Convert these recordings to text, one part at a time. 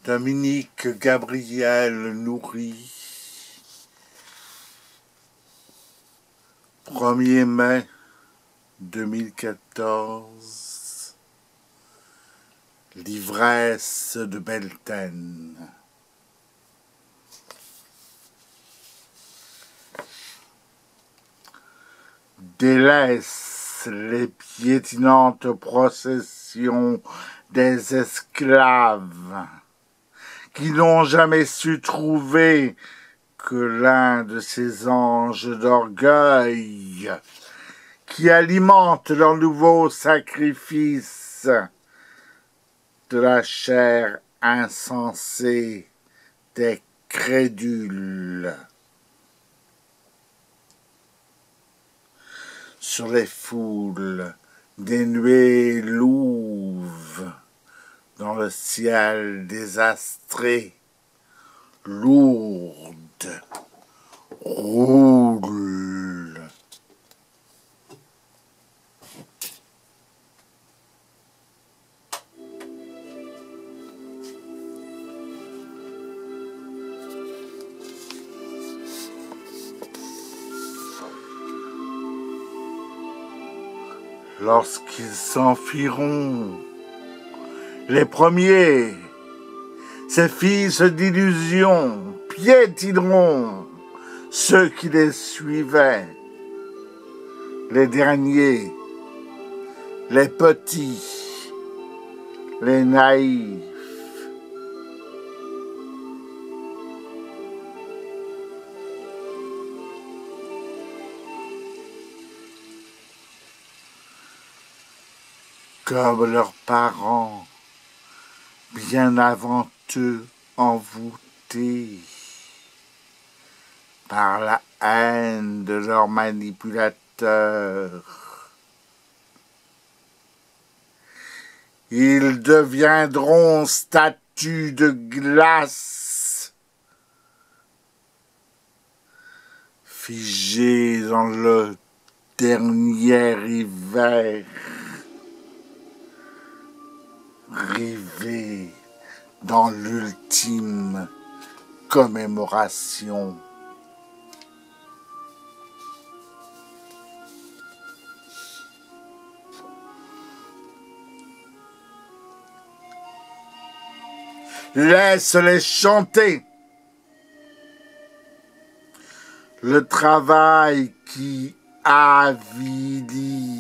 Dominique Gabriel Nourri, 1er mai 2014, l'ivresse de Beltane. Délaisse les piétinantes processions des esclaves qui n'ont jamais su trouver que l'un de ces anges d'orgueil qui alimentent leur nouveau sacrifice de la chair insensée des crédules. Sur les foules, des nuées louves, dans le ciel désastré, lourde, roule. Lorsqu'ils s'enfuiront, les premiers, ces fils d'illusion, piétineront ceux qui les suivaient. Les derniers, les petits, les naïfs. Comme leurs parents, bien avant eux envoûtés par la haine de leurs manipulateurs. Ils deviendront statues de glace, figées dans le dernier hiver, rivés dans l'ultime commémoration. Laisse-les chanter. Le travail qui avilit.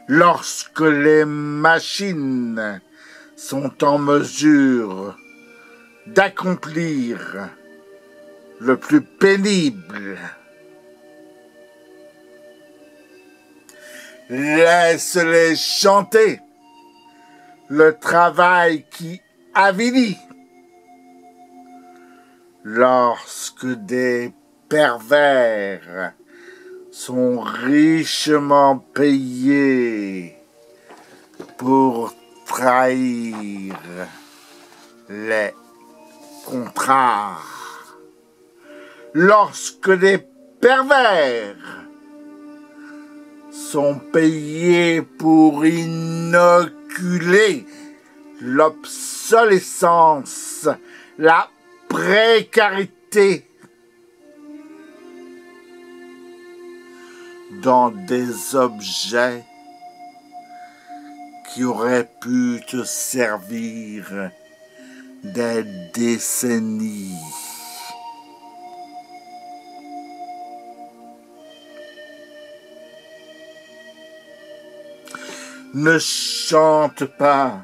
Lorsque les machines sont en mesure d'accomplir le plus pénible. Laisse-les chanter. Le travail qui avilit. Lorsque des pervers sont richement payés pour trahir les contrats. Lorsque des pervers sont payés pour inoculer l'obsolescence, la précarité dans des objets qui auraient pu te servir des décennies. Ne chante pas.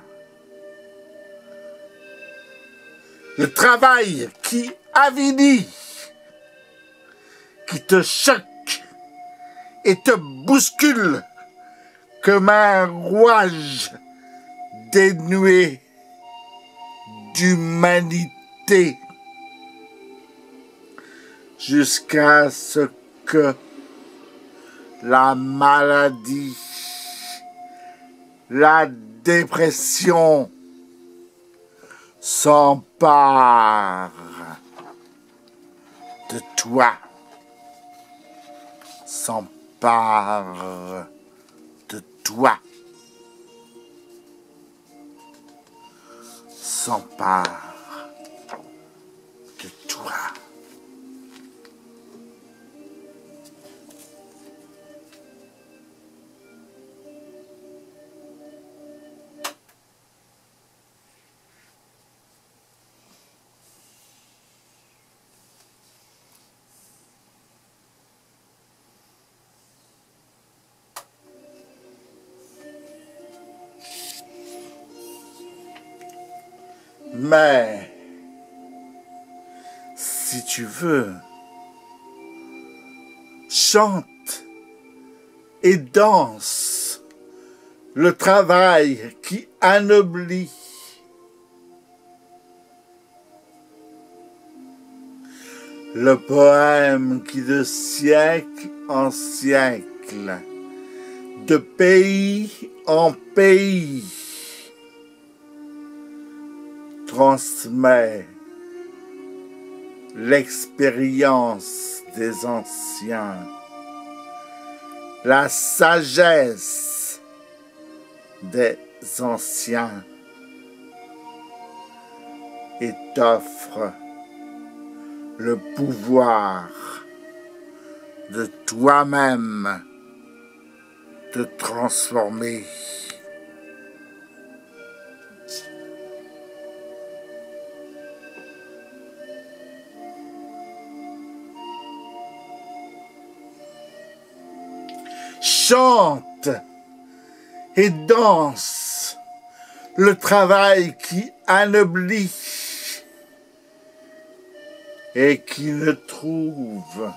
Le travail qui avilit, qui te choque et te bouscule comme un rouage dénué d'humanité, jusqu'à ce que la maladie, la dépression s'empare de toi, s'empare de toi, s'empare de toi. Mais, si tu veux, chante et danse le travail qui anoblit. Le poème qui de siècle en siècle, de pays en pays, transmet l'expérience des anciens, la sagesse des anciens et t'offre le pouvoir de toi-même te transformer. Chante et danse le travail qui anoblit et qui ne trouve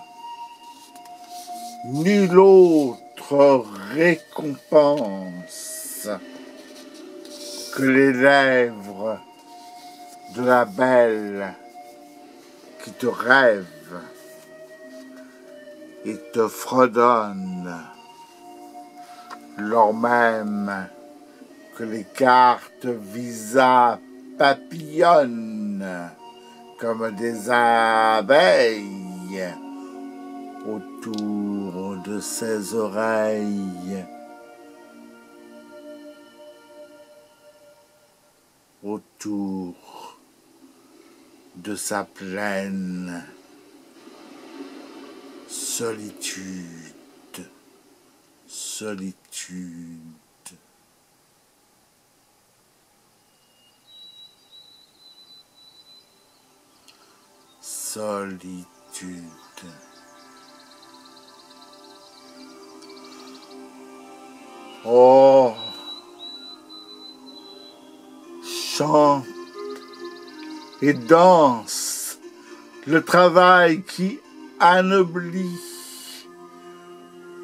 nulle autre récompense que les lèvres de la belle qui te rêve et te fredonne, lors même que les cartes Visa papillonnent comme des abeilles autour de ses oreilles, autour de sa pleine solitude. Solitude. Solitude. Oh, chante et danse le travail qui anoblit,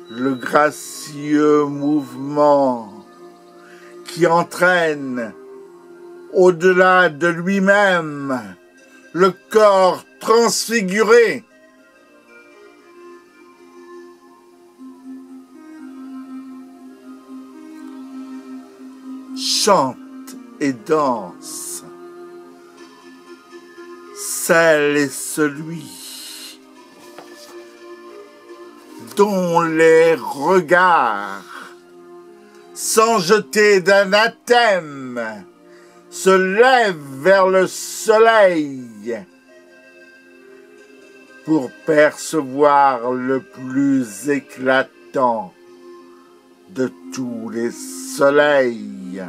le gracieux mouvement qui entraîne au-delà de lui-même le corps transfiguré. Chante et danse celle et celui dont les regards, sans jeter d'anathème, se lèvent vers le soleil pour percevoir le plus éclatant de tous les soleils.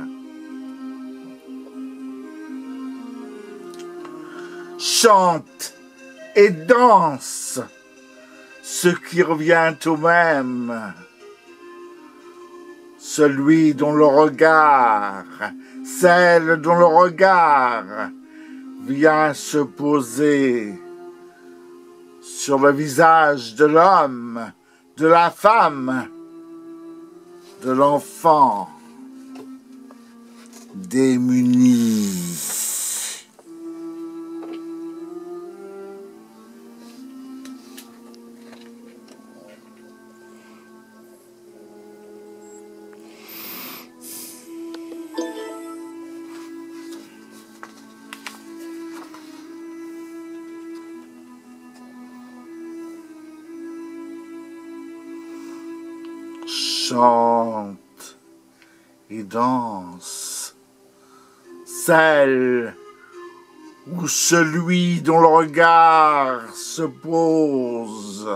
Chante et danse ce qui revient au même, celui dont le regard, celle dont le regard vient se poser sur le visage de l'homme, de la femme, de l'enfant démuni. Chante et danse celle ou celui dont le regard se pose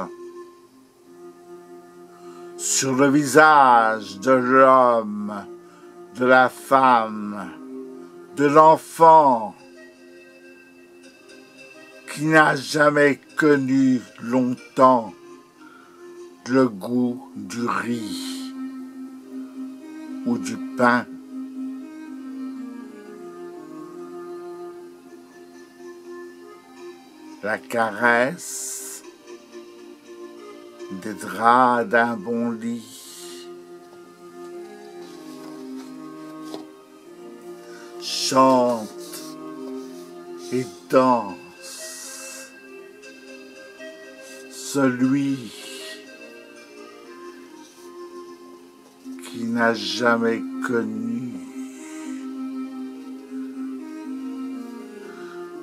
sur le visage de l'homme, de la femme, de l'enfant qui n'a jamais connu longtemps le goût du riz ou du pain. La caresse des draps d'un bon lit. Chante et danse celui qui n'a jamais connu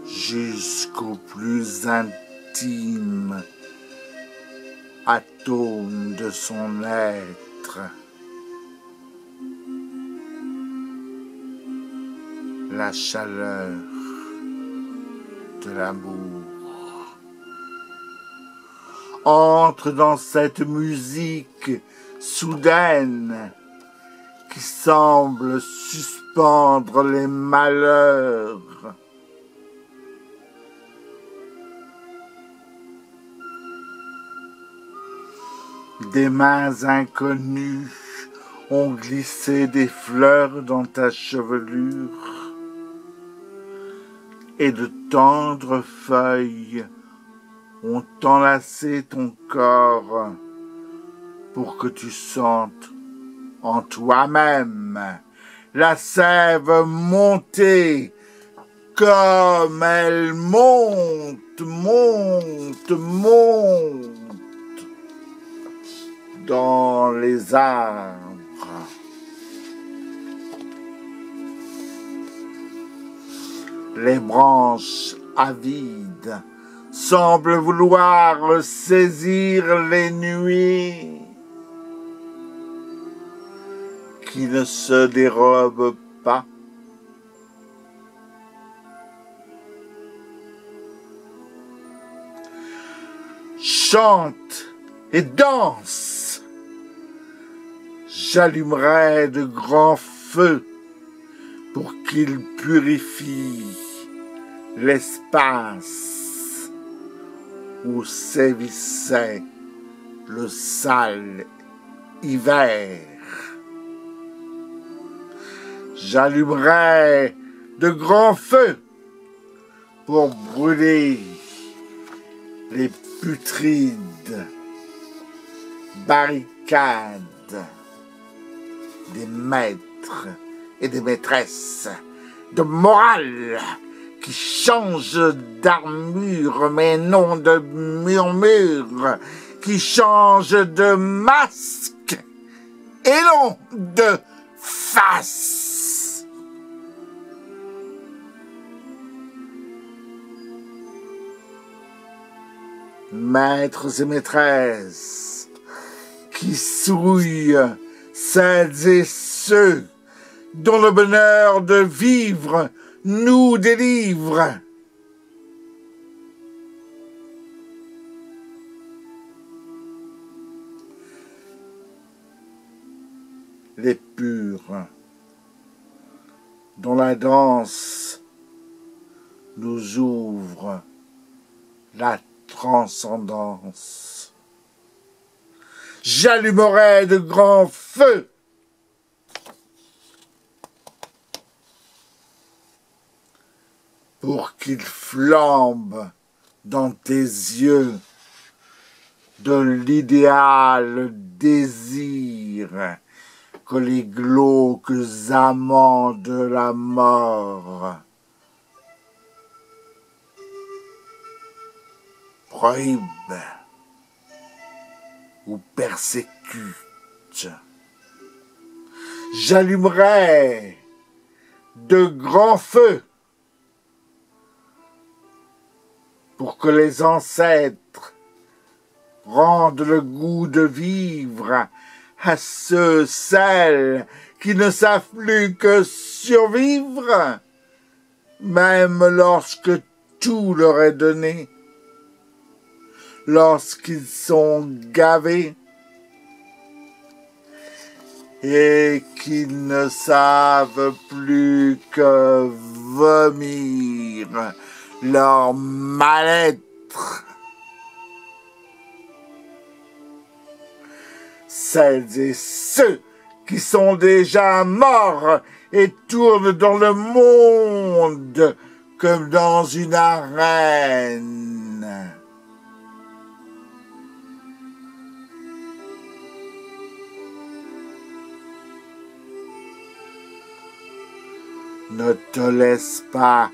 jusqu'au plus intime atome de son être la chaleur de l'amour. Entre dans cette musique soudaine qui semble suspendre les malheurs. Des mains inconnues ont glissé des fleurs dans ta chevelure et de tendres feuilles ont enlacé ton corps pour que tu sentes en toi-même la sève monter comme elle monte, monte, monte dans les arbres. Les branches avides semblent vouloir saisir les nuits qui ne se dérobent pas. Chante et danse. J'allumerai de grands feux pour qu'ils purifient l'espace où sévissait le sale hiver. J'allumerai de grands feux pour brûler les putrides barricades des maîtres et des maîtresses de morale qui changent d'armure mais non de murmure, qui changent de masque et non de face. Maîtres et maîtresses qui souillent celles et ceux dont le bonheur de vivre nous délivre. Les purs dont la danse nous ouvre la transcendance. J'allumerai de grands feux pour qu'ils flambent dans tes yeux de l'idéal désir que les glauques amants de la mort prohibent ou persécutent. J'allumerai de grands feux pour que les ancêtres rendent le goût de vivre à ceux, celles qui ne savent plus que survivre, même lorsque tout leur est donné, lorsqu'ils sont gavés et qu'ils ne savent plus que vomir leur mal-être. Celles et ceux qui sont déjà morts et tournent dans le monde comme dans une arène. Ne te laisse pas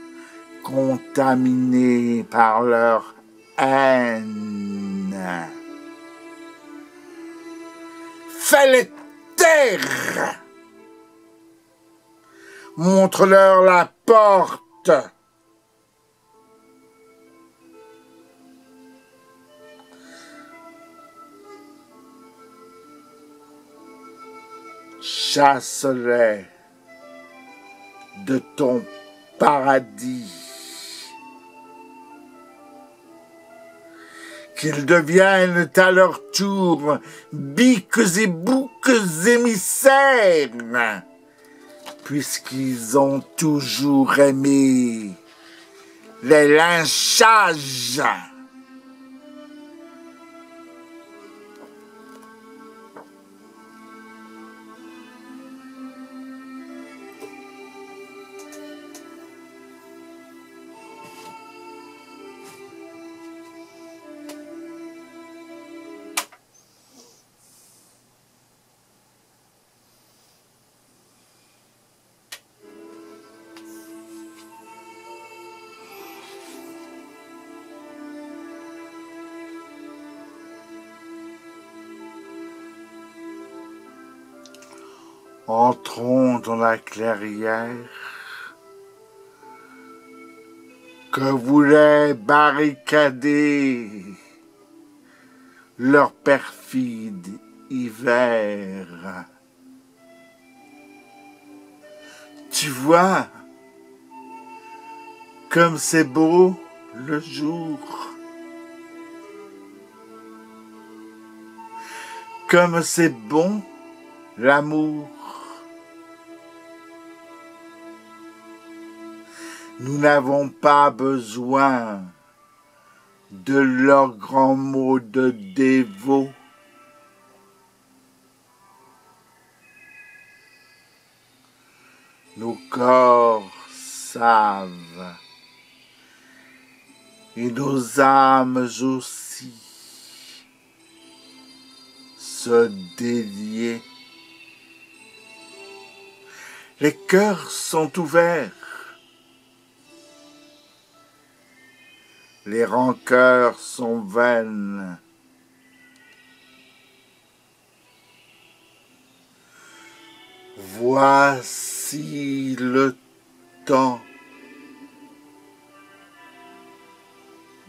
contaminer par leur haine. Fais-les taire. Montre-leur la porte. Chasse-les de ton paradis. Qu'ils deviennent à leur tour biques et boucs émissaires, puisqu'ils ont toujours aimé les lynchages. Entrons dans la clairière que voulait barricader leur perfide hiver. Tu vois, comme c'est beau le jour, comme c'est bon l'amour. Nous n'avons pas besoin de leurs grands mots de dévots. Nos corps savent et nos âmes aussi se délier. Les cœurs sont ouverts. Les rancœurs sont vaines. Voici le temps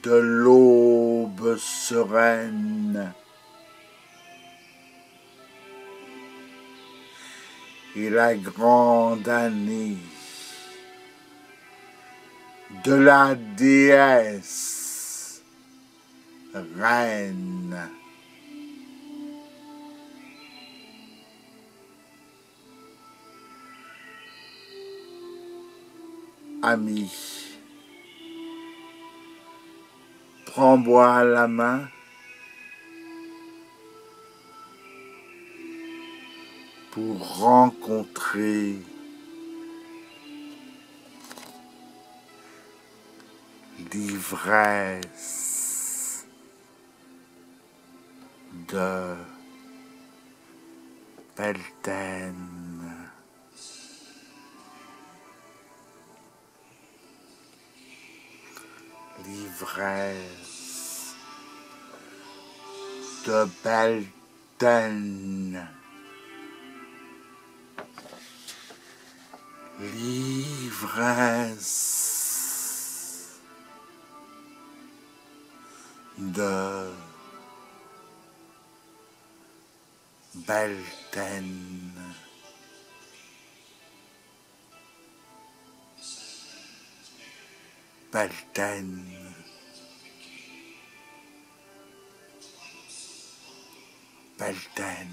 de l'aube sereine et la grande année de la déesse reine. Ami, prends-moi à la main pour rencontrer l'ivresse de Beltane. L'ivresse de Beltane. L'ivresse de Beltane. Paltan. Paltan.